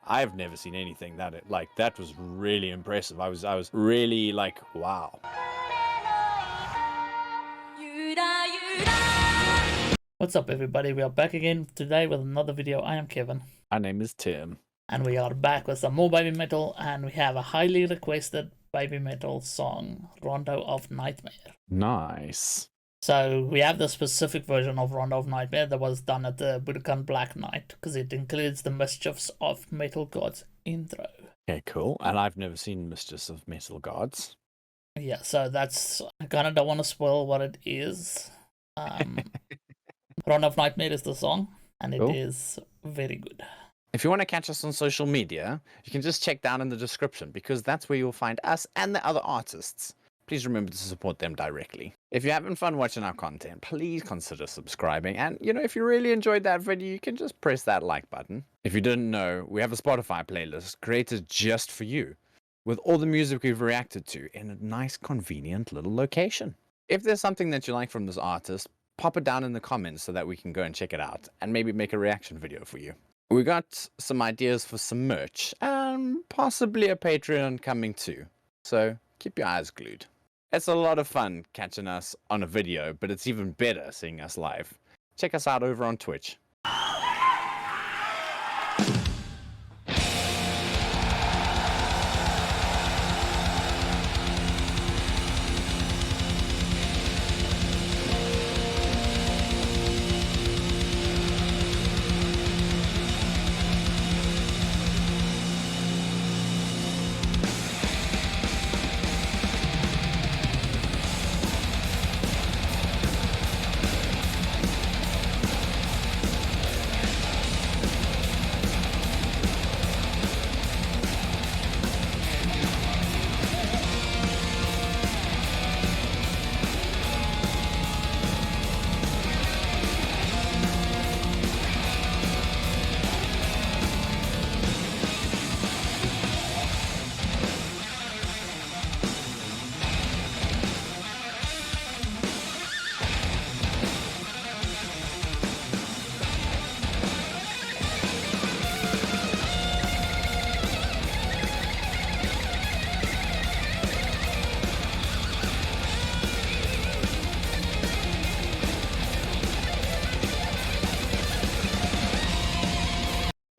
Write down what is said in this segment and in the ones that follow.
I've never seen anything that was really impressive. I was really like, wow. What's up, everybody? We are back again today with another video. I am Kevin. My name is Tim. And we are back with some more BabyMetal, and we have a highly requested BabyMetal song, Rondo of Nightmare. Nice. So we have the specific version of Rondo of Nightmare that was done at the Budokan Black Night, because it includes the Mischiefs of Metal Gods intro. Okay, cool. And I've never seen Mischiefs of Metal Gods. Yeah, so that's, I kind of don't want to spoil what it is. Rondo of Nightmare is the song, and it is very good. If you want to catch us on social media, you can just check down in the description, because that's where you'll find us and the other artists. Please remember to support them directly. If you're having fun watching our content, please consider subscribing. And, if you really enjoyed that video, you can just press that like button. If you didn't know, we have a Spotify playlist created just for you, with all the music we've reacted to in a nice, convenient little location. If there's something that you like from this artist, pop it down in the comments so that we can go and check it out and maybe make a reaction video for you. We got some ideas for some merch and possibly a Patreon coming too. So keep your eyes glued. It's a lot of fun catching us on a video, but it's even better seeing us live. Check us out over on Twitch.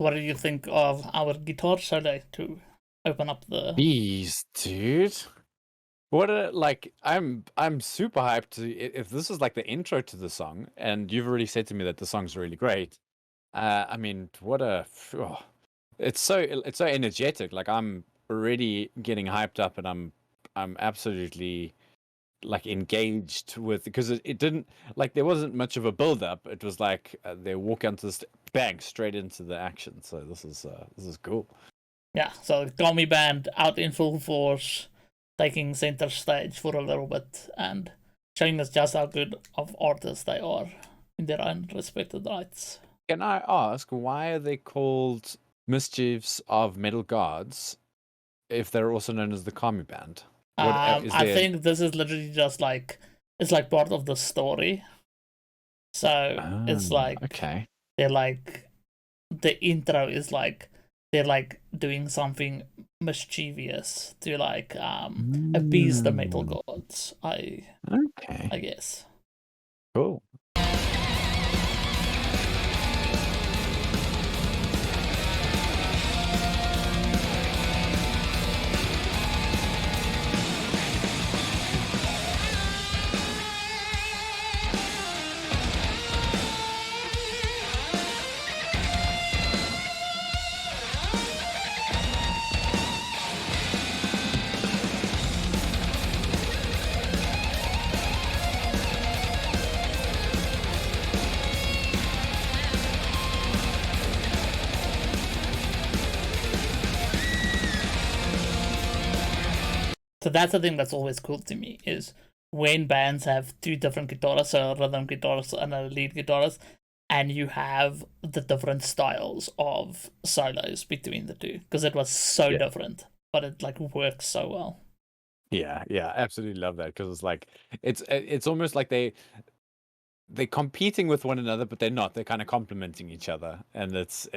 What do you think of our guitar solo to open up the... Jeez, dude. What a, I'm super hyped to, if this is like the intro to the song, and you've already said to me that the song's really great. I mean, it's so energetic. Like, I'm already getting hyped up, and I'm absolutely like engaged with, because it didn't, like, there wasn't much of a build up. It was like they walk onto this bang straight into the action. So this is cool. Yeah, so the Tommy band out in full force, taking center stage for a little bit and showing us just how good of artists they are in their own respected rights. Can I ask, why are they called Mischiefs of Metal Gods if they're also known as the Kami Band? I think this is literally just like, it's like part of the story. So it's like, okay, they're like, the intro is like, they're like doing something mischievous to like appease the metal gods. I guess. Cool. So that's the thing that's always cool to me, is when bands have two different guitarists, so a rhythm guitarist and a lead guitarist, and you have the different styles of solos between the two, because it was so different, but it like works so well. Yeah, absolutely love that, because it's like it's almost like they're competing with one another, but they're not. They're kind of complementing each other, and it's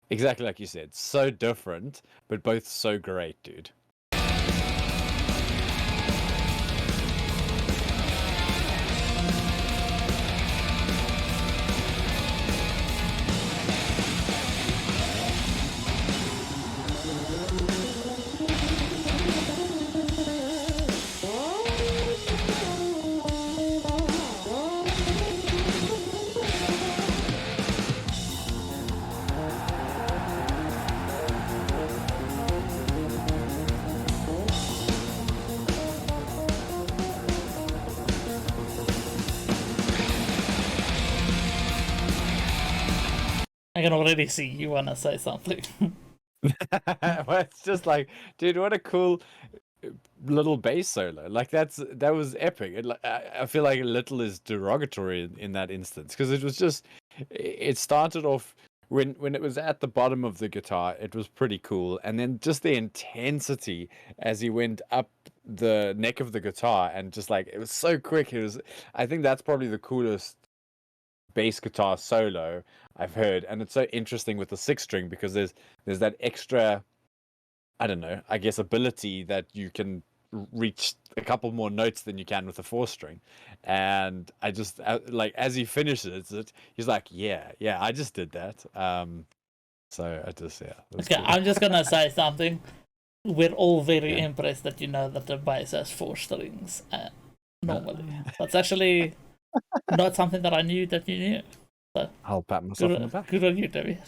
Exactly like you said. So different, but both so great, dude. I can already see you wanna say something. Well, it's just like, dude, what a cool little bass solo. Like that was epic. I feel like little is derogatory in that instance because it was just it started off when it was at the bottom of the guitar, it was pretty cool, and then just the intensity as he went up the neck of the guitar and just like it was so quick. It was I think that's probably the coolest bass guitar solo I've heard, and it's so interesting with the six string because there's that extra, I don't know, I guess ability that you can reach a couple more notes than you can with a four string. And I just like as he finishes it, he's like, yeah, I just did that. So I just that's Okay, cool. I'm just gonna say something. We're all very Yeah. impressed that you know that the bass has four strings normally. That's actually not something that I knew that you knew. So I'll pat myself on the back. good on you, David.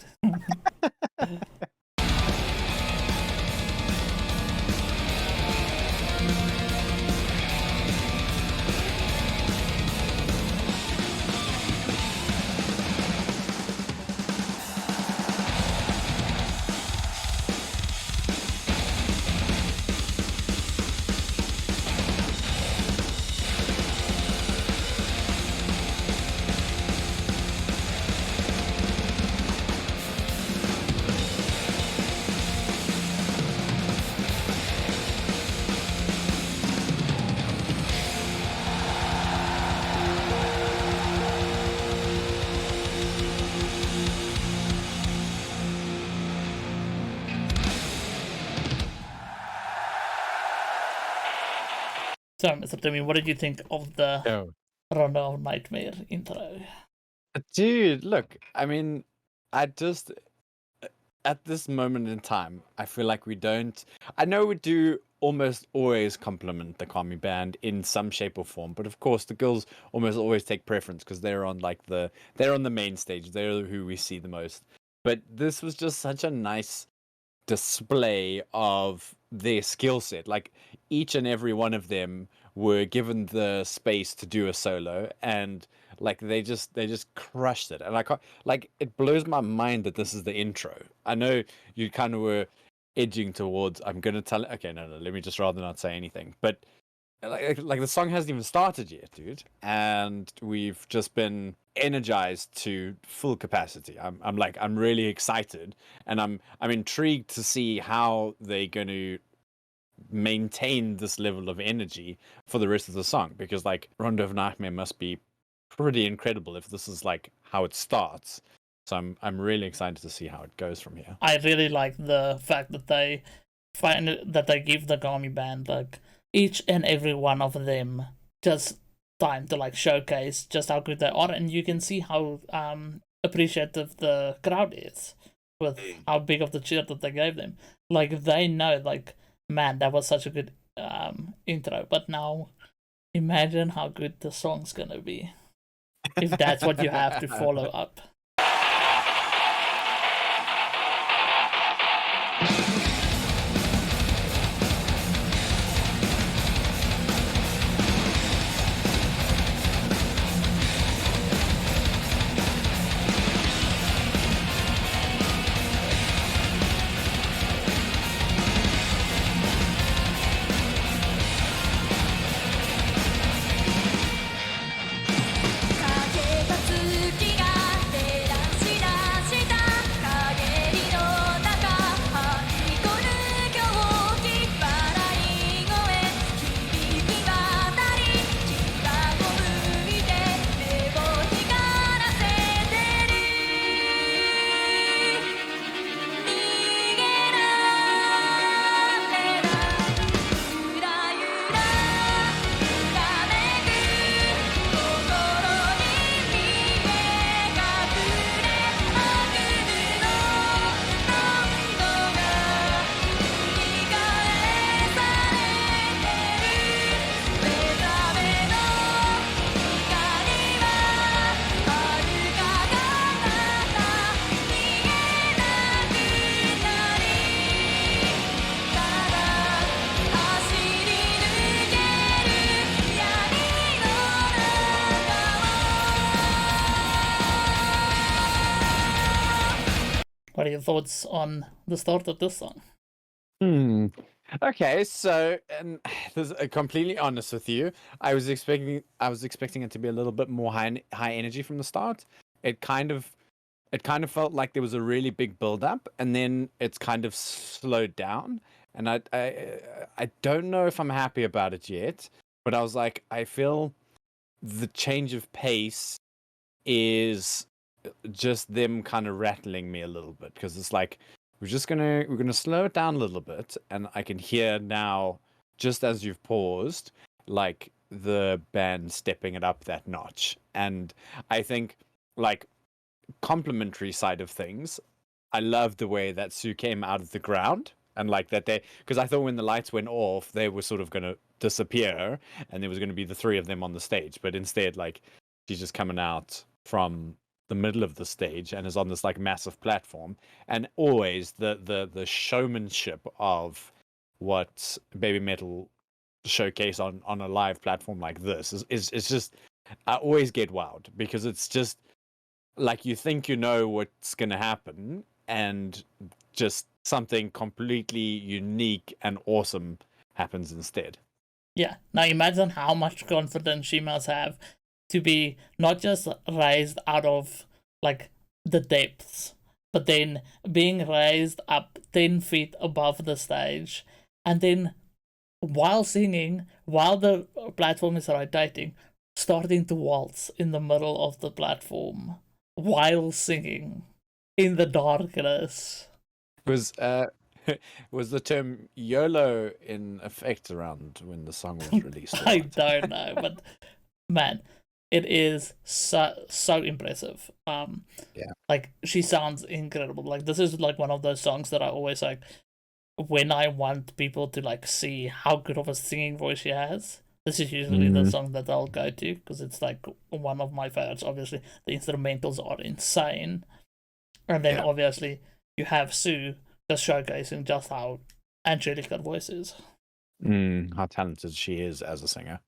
So, Mr. Timmy, what did you think of the Oh. Rondo of Nightmare intro? Dude, look, I mean, I just at this moment in time, I feel like we don't. I know we do almost always compliment the Kami band in some shape or form, but of course the girls almost always take preference because they're on they're on the main stage. They're who we see the most. But this was just such a nice display of their skill set. Like each and every one of them were given the space to do a solo, and like they just crushed it. And I can't like it blows my mind that this is the intro. I know you kind of were edging towards I'm gonna tell it. Okay, no, let me just rather not say anything. But like the song hasn't even started yet, dude, and we've just been energized to full capacity. I'm really excited, and I'm intrigued to see how they're going to maintain this level of energy for the rest of the song, because like Rondo of Nightmare must be pretty incredible if this is like how it starts. So I'm really excited to see how it goes from here. I really like the fact that they give the Kami band like each and every one of them just time to like showcase just how good they are, and you can see how appreciative the crowd is with how big of the cheer that they gave them. Like they know, like, man, that was such a good intro, but now imagine how good the song's gonna be if that's what you have to follow up. your thoughts on the start of this song? Okay, so and completely honest with you, I was expecting it to be a little bit more high energy from the start. It kind of felt like there was a really big build up, and then it's kind of slowed down. And I don't know if I'm happy about it yet, but I was like, I feel the change of pace is just them kind of rattling me a little bit, because it's like we're gonna slow it down a little bit, and I can hear now, just as you've paused, like the band stepping it up that notch. And I think, like, complimentary side of things, I love the way that Sue came out of the ground, and like that because I thought when the lights went off, they were sort of going to disappear and there was going to be the three of them on the stage, but instead, like, she's just coming out from the middle of the stage and is on this like massive platform. And always the showmanship of what BabyMetal showcase on a live platform like this is just, I always get wowed, because it's just like you think you know what's going to happen, and just something completely unique and awesome happens instead. Yeah. Now imagine how much confidence she must have to be not just raised out of like the depths, but then being raised up 10 feet above the stage, and then while singing, while the platform is rotating, starting to waltz in the middle of the platform while singing in the darkness. Was was the term YOLO in effect around when the song was released? I don't know, but man, it is so impressive. Yeah. Like, she sounds incredible. Like, this is like one of those songs that I always like when I want people to like see how good of a singing voice she has. This is usually the song that I'll go to, because it's like one of my favorites. Obviously, the instrumentals are insane, and then obviously you have Sue just showcasing just how angelic her voice is. How talented she is as a singer.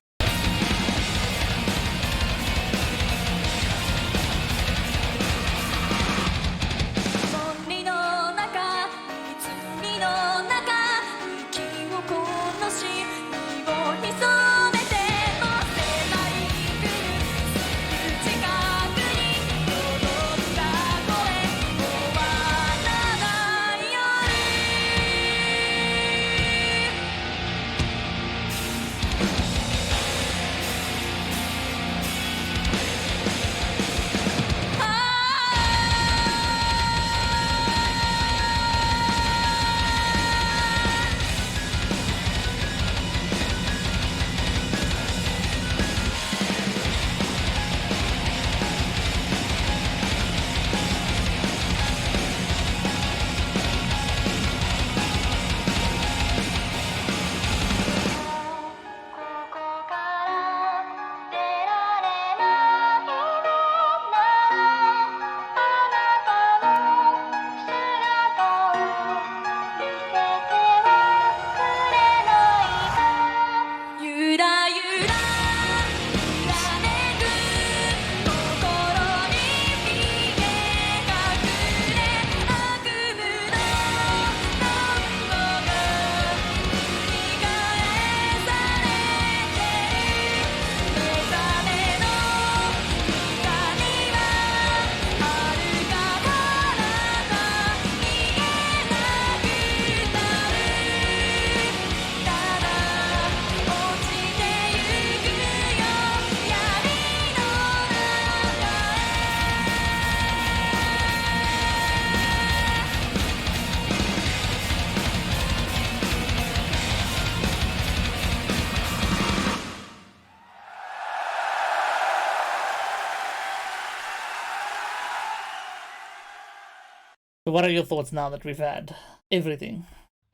What are your thoughts now that we've had everything?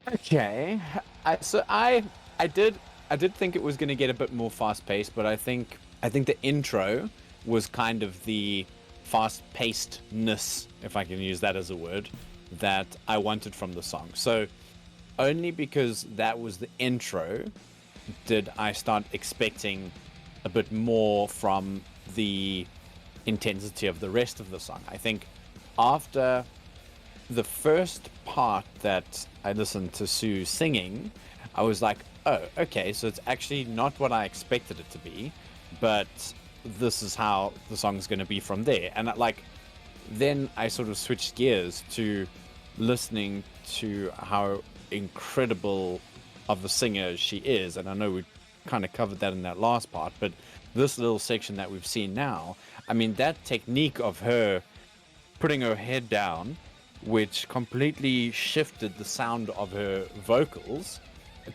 Okay, I did think it was going to get a bit more fast paced, but I think the intro was kind of the fast pacedness, if I can use that as a word, that I wanted from the song. So only because that was the intro did I start expecting a bit more from the intensity of the rest of the song. I think after the first part that I listened to Sue singing, I was like, oh, okay, so it's actually not what I expected it to be, but this is how the song's going to be from there. And then I sort of switched gears to listening to how incredible of a singer she is. And I know we kind of covered that in that last part, but this little section that we've seen now, I mean, that technique of her putting her head down, which completely shifted the sound of her vocals,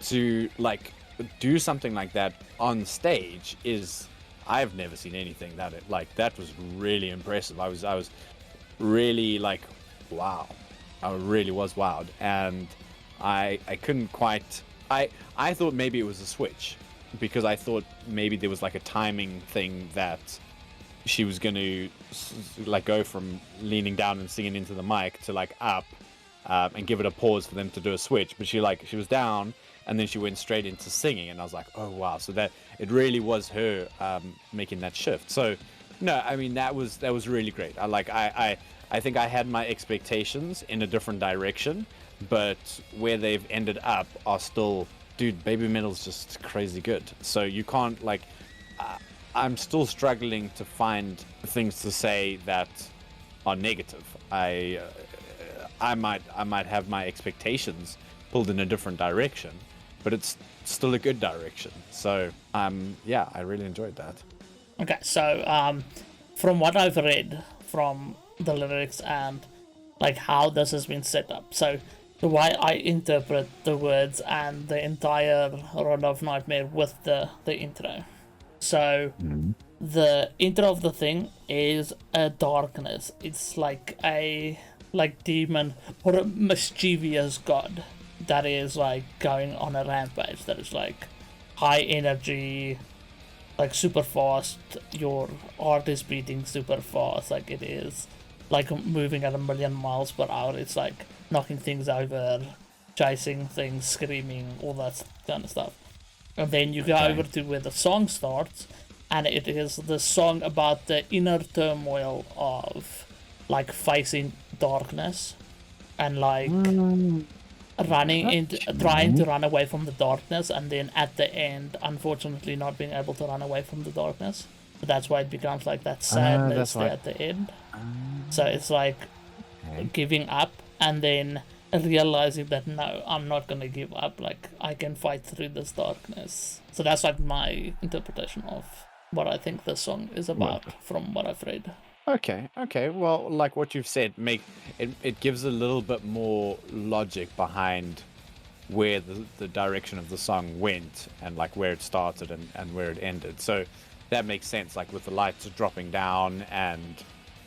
to like do something like that on stage is, I've never seen anything that was really impressive. I was really like, wow. I really was wowed, and I couldn't quite. I thought maybe it was a switch, because I thought maybe there was like a timing thing that she was going to like go from leaning down and singing into the mic to like up, and give it a pause for them to do a switch. But she was down and then she went straight into singing, and I was like, oh wow! So that it really was her making that shift. So no, I mean that was really great. I think I had my expectations in a different direction, but where they've ended up are still, dude, BabyMetal's just crazy good. So you can't I'm still struggling to find things to say that are negative. I might have my expectations pulled in a different direction, but it's still a good direction. So yeah, I really enjoyed that. Okay, so from what I've read from the lyrics and like how this has been set up, so the way I interpret the words and the entire Rondo of Nightmare with the intro. So the intro of the thing is a darkness. It's like a demon or a mischievous god that is like going on a rampage, that is like high energy, like super fast. Your heart is beating super fast, like it is like moving at 1,000,000 miles per hour. It's like knocking things over, chasing things, screaming, all that kind of stuff. And then you go over to where the song starts, and it is the song about the inner turmoil of like facing darkness and like running into, trying to run away from the darkness, and then at the end, unfortunately, not being able to run away from the darkness. So that's why it becomes like that sadness there at the end. So it's like giving up, and then realizing that no, I'm not gonna give up. Like I can fight through this darkness. So that's like my interpretation of what I think the song is about from what I've read. Okay. Well, like what you've said, it gives a little bit more logic behind where the direction of the song went, and like where it started and where it ended. So that makes sense, like with the lights dropping down and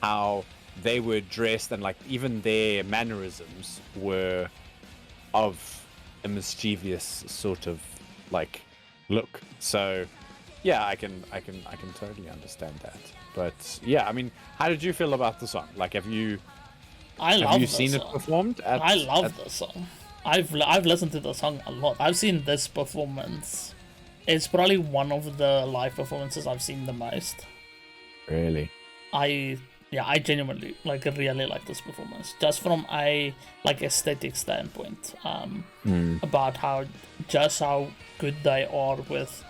how they were dressed, and like even their mannerisms were of a mischievous sort of like look. So yeah, I can totally understand that. But yeah, I mean, how did you feel about the song? Like, have you seen it performed? I love the song. I've listened to the song a lot. I've seen this performance. It's probably one of the live performances I've seen the most. Really? I genuinely really like this performance, just from a like aesthetic standpoint. About how good they are with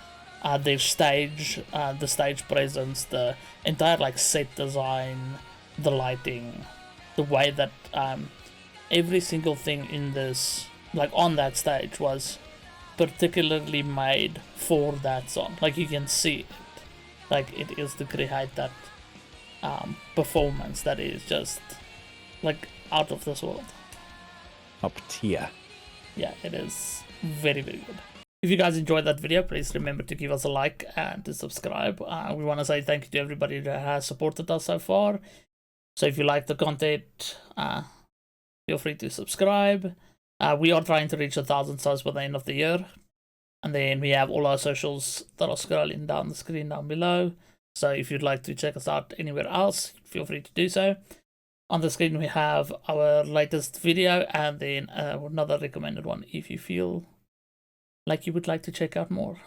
their stage, the stage presence, the entire like set design, the lighting, the way that every single thing in this, like on that stage, was particularly made for that song. Like you can see it, like it is to create that performance that is just like out of this world. Top tier. Yeah, it is very, very good. If you guys enjoyed that video, please remember to give us a like and to subscribe. We want to say thank you to everybody that has supported us so far. So if you like the content, feel free to subscribe. We are trying to reach 1,000 subs by the end of the year. And then we have all our socials that are scrolling down the screen down below. So if you'd like to check us out anywhere else, feel free to do so. On the screen we have our latest video, and then another recommended one if you feel like you would like to check out more.